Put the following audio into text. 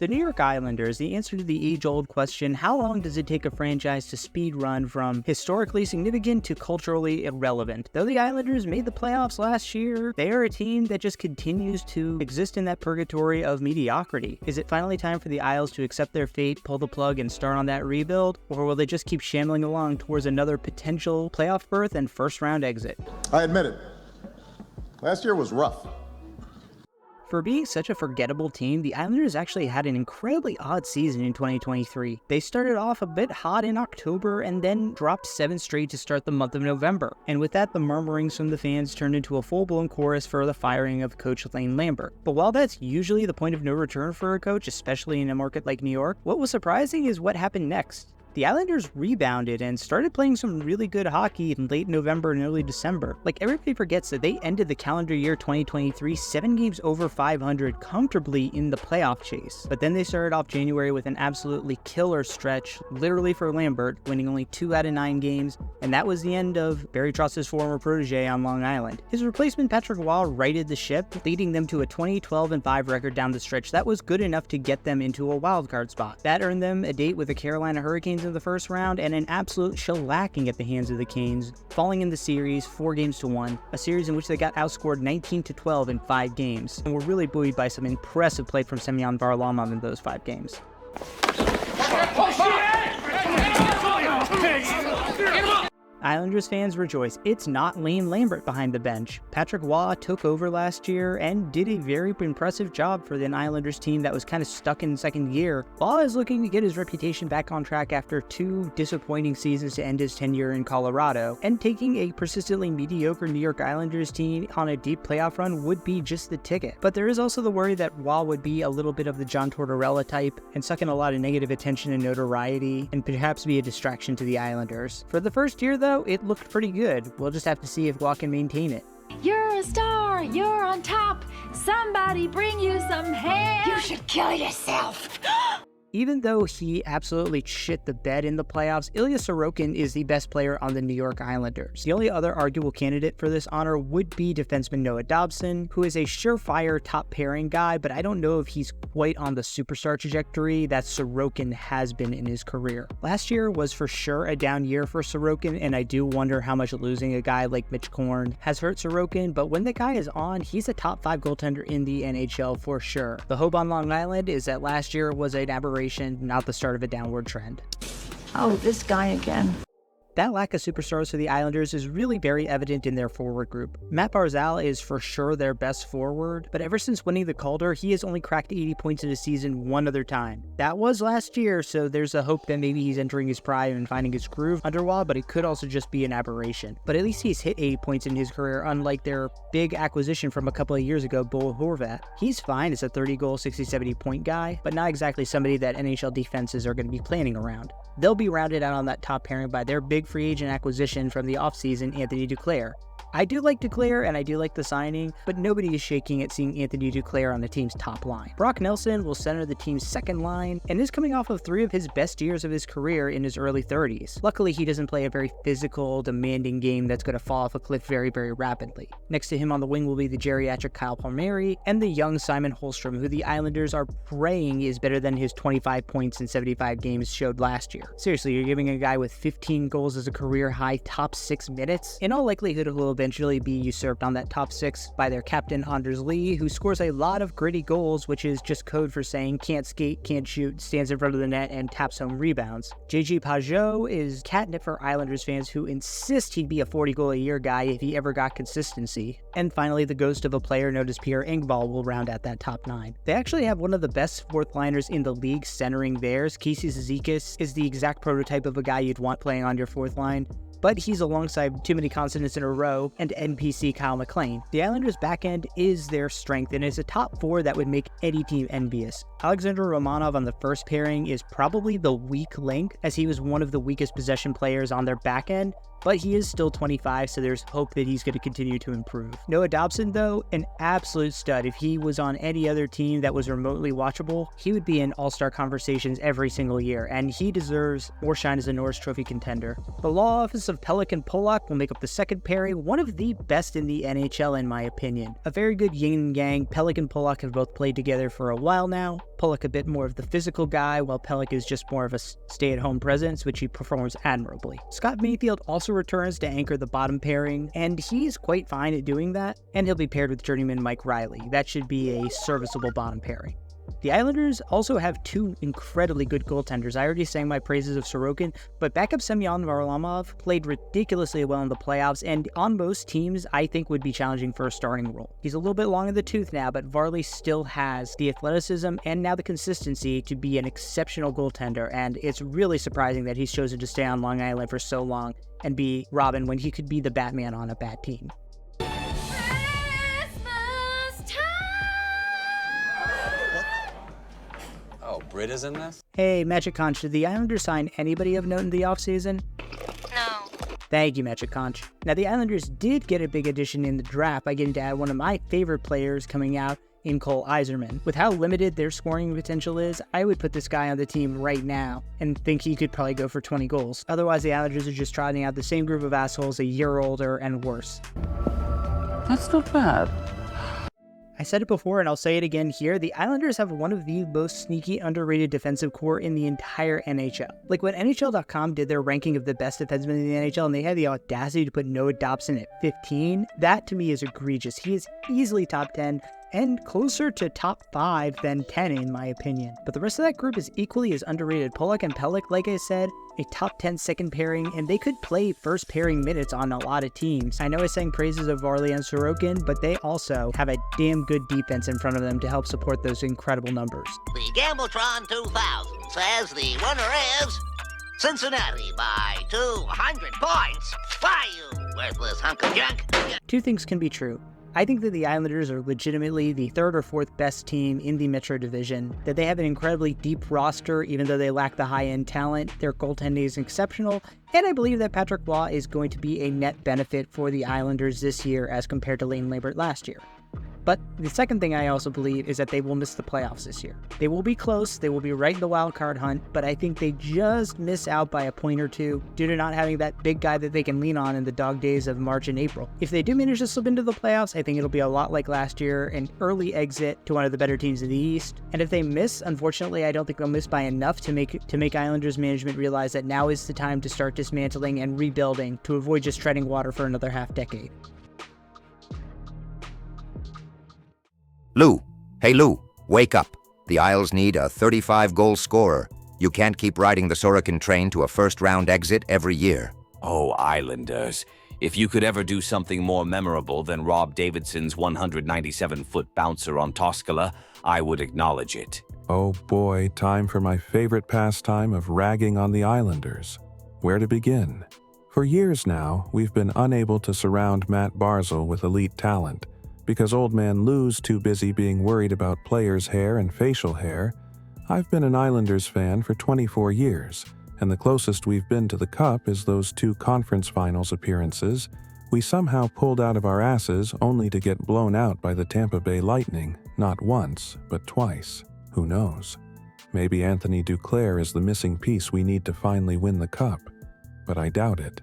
The New York Islanders, the answer to the age-old question, how long does it take a franchise to speed run from historically significant to culturally irrelevant? Though the Islanders made the playoffs last year, they are a team that just continues to exist in that purgatory of mediocrity. Is it finally time for the Isles to accept their fate, pull the plug, and start on that rebuild? Or will they just keep shambling along towards another potential playoff berth and first-round exit? I admit it. Last year was rough. For being such a forgettable team, the Islanders actually had an incredibly odd season in 2023. They started off a bit hot in October and then dropped 7 straight to start the month of November. And with that, the murmurings from the fans turned into a full-blown chorus for the firing of coach Lane Lambert. But while that's usually the point of no return for a coach, especially in a market like New York, what was surprising is what happened next. The Islanders rebounded and started playing some really good hockey in late November and early December. Like, everybody forgets that they ended the calendar year 2023 7 games over 500 comfortably in the playoff chase. But then they started off January with an absolutely killer stretch, literally for Lambert, winning only 2 out of 9 games, and that was the end of Barry Trotz's former protege on Long Island. His replacement, Patrick Roy, righted the ship, leading them to a 20-12-5 record down the stretch that was good enough to get them into a wildcard spot. That earned them a date with the Carolina Hurricanes in the first round and an absolute shellacking at the hands of the Canes, falling in the series 4-1, a series in which they got outscored 19-12 in 5 games, and were really buoyed by some impressive play from Semyon Varlamov in those 5 games. Islanders fans rejoice. It's not Lane Lambert behind the bench. Patrick Roy took over last year and did a very impressive job for an Islanders team that was kind of stuck in second gear. Roy is looking to get his reputation back on track after 2 disappointing seasons to end his tenure in Colorado, and taking a persistently mediocre New York Islanders team on a deep playoff run would be just the ticket. But there is also the worry that Roy would be a little bit of the John Tortorella type and suck in a lot of negative attention and notoriety, and perhaps be a distraction to the Islanders. For the first year, though, it looked pretty good. We'll just have to see if Roy can maintain it. You're a star, you're on top. Somebody bring you some ham. You should kill yourself. Even though he absolutely shit the bed in the playoffs, Ilya Sorokin is the best player on the New York Islanders. The only other arguable candidate for this honor would be defenseman Noah Dobson, who is a surefire top pairing guy, but I don't know if he's quite on the superstar trajectory that Sorokin has been in his career. Last year was for sure a down year for Sorokin, and I do wonder how much losing a guy like Mitch Korn has hurt Sorokin, but when the guy is on, he's a top 5 goaltender in the NHL for sure. The hope on Long Island is that last year was an aberration, not the start of a downward trend. Oh, this guy again. That lack of superstars for the Islanders is really very evident in their forward group. Matt Barzal is for sure their best forward, but ever since winning the Calder, he has only cracked 80 points in a season one other time. That was last year, so there's a hope that maybe he's entering his prime and finding his groove under Roy, but it could also just be an aberration. But at least he's hit 80 points in his career, unlike their big acquisition from a couple of years ago, Bo Horvat. He's fine as a 30-goal, 60-70 point guy, but not exactly somebody that NHL defenses are going to be planning around. They'll be rounded out on that top pairing by their big free agent acquisition from the offseason, Anthony Duclair. I do like Duclair and I do like the signing, but nobody is shaking at seeing Anthony Duclair on the team's top line. Brock Nelson will center the team's second line and is coming off of 3 of his best years of his career in his early 30s. Luckily, he doesn't play a very physical, demanding game that's going to fall off a cliff very, very rapidly. Next to him on the wing will be the geriatric Kyle Palmieri and the young Simon Holmstrom, who the Islanders are praying is better than his 25 points in 75 games showed last year. Seriously, you're giving a guy with 15 goals as a career-high top 6 minutes? In all likelihood, it will eventually be usurped on that top 6 by their captain Anders Lee, who scores a lot of gritty goals, which is just code for saying can't skate, can't shoot, stands in front of the net, and taps home rebounds. JG Pageau is catnip for Islanders fans who insist he'd be a 40-goal-a-year guy if he ever got consistency. And finally, the ghost of a player known as Pierre Engvall will round out that top 9. They actually have one of the best fourth-liners in the league centering theirs. Casey Zizekas is the exact prototype of a guy you'd want playing on your fourth line, but he's alongside too many consonants in a row and NPC Kyle McLean. The Islanders' backend is their strength and is a top 4 that would make any team envious. Alexander Romanov on the first pairing is probably the weak link, as he was one of the weakest possession players on their backend, but he is still 25, so there's hope that he's going to continue to improve. Noah Dobson, though, an absolute stud. If he was on any other team that was remotely watchable, he would be in all-star conversations every single year, and he deserves more shine as a Norris Trophy contender. The law office of Pelican Polak will make up the second pairing, one of the best in the NHL in my opinion. A very good yin and yang. Pelican Polak have both played together for a while now. Pulock a bit more of the physical guy, while Pelech is just more of a stay-at-home presence, which he performs admirably. Scott Mayfield also returns to anchor the bottom pairing, and he's quite fine at doing that, and he'll be paired with journeyman Mike Riley. That should be a serviceable bottom pairing. The Islanders also have two incredibly good goaltenders. I already sang my praises of Sorokin, but backup Semyon Varlamov played ridiculously well in the playoffs, and on most teams, I think would be challenging for a starting role. He's a little bit long in the tooth now, but Varley still has the athleticism and now the consistency to be an exceptional goaltender, and it's really surprising that he's chosen to stay on Long Island for so long and be Robin when he could be the Batman on a bad team. Oh, Britta's in this? Hey, Magic Conch, did the Islanders sign anybody of note in the offseason? No. Thank you, Magic Conch. Now, the Islanders did get a big addition in the draft by getting to add one of my favorite players coming out in Cole Yzerman. With how limited their scoring potential is, I would put this guy on the team right now and think he could probably go for 20 goals. Otherwise, the Islanders are just trotting out the same group of assholes a year older and worse. That's not bad. I said it before and I'll say it again here, the Islanders have one of the most sneaky underrated defensive core in the entire NHL. Like when NHL.com did their ranking of the best defensemen in the NHL and they had the audacity to put Noah Dobson at 15, that to me is egregious. He is easily top 10 and closer to top 5 than 10 in my opinion. But the rest of that group is equally as underrated. Pulock and Pelech, like I said, a top 10 second pairing, and they could play first pairing minutes on a lot of teams. I know I sang praises of Varley and Sorokin, but they also have a damn good defense in front of them to help support those incredible numbers. The Gambletron 2000 says the winner is Cincinnati by 200 points. Why, you worthless hunk of junk? Two things can be true. I think that the Islanders are legitimately the third or fourth best team in the Metro Division, that they have an incredibly deep roster even though they lack the high-end talent, their goaltending is exceptional, and I believe that Patrick Waugh is going to be a net benefit for the Islanders this year as compared to Lane Lambert last year. But the second thing I also believe is that they will miss the playoffs this year. They will be close, they will be right in the wild card hunt, but I think they just miss out by a point or two due to not having that big guy that they can lean on in the dog days of March and April. If they do manage to slip into the playoffs, I think it'll be a lot like last year, an early exit to one of the better teams in the East. And if they miss, unfortunately, I don't think they'll miss by enough to make Islanders management realize that now is the time to start dismantling and rebuilding to avoid just treading water for another half decade. Lou. Hey, Lou. Wake up. The Isles need a 35-goal scorer. You can't keep riding the Sorokin train to a first-round exit every year. Oh, Islanders. If you could ever do something more memorable than Rob Davidson's 197-foot bouncer on Toskala, I would acknowledge it. Oh boy, time for my favorite pastime of ragging on the Islanders. Where to begin? For years now, we've been unable to surround Matt Barzal with elite talent, because old man Lou's too busy being worried about players' hair and facial hair. I've been an Islanders fan for 24 years, and the closest we've been to the Cup is those 2 conference finals appearances we somehow pulled out of our asses only to get blown out by the Tampa Bay Lightning, not once, but twice. Who knows? Maybe Anthony Duclair is the missing piece we need to finally win the Cup, but I doubt it.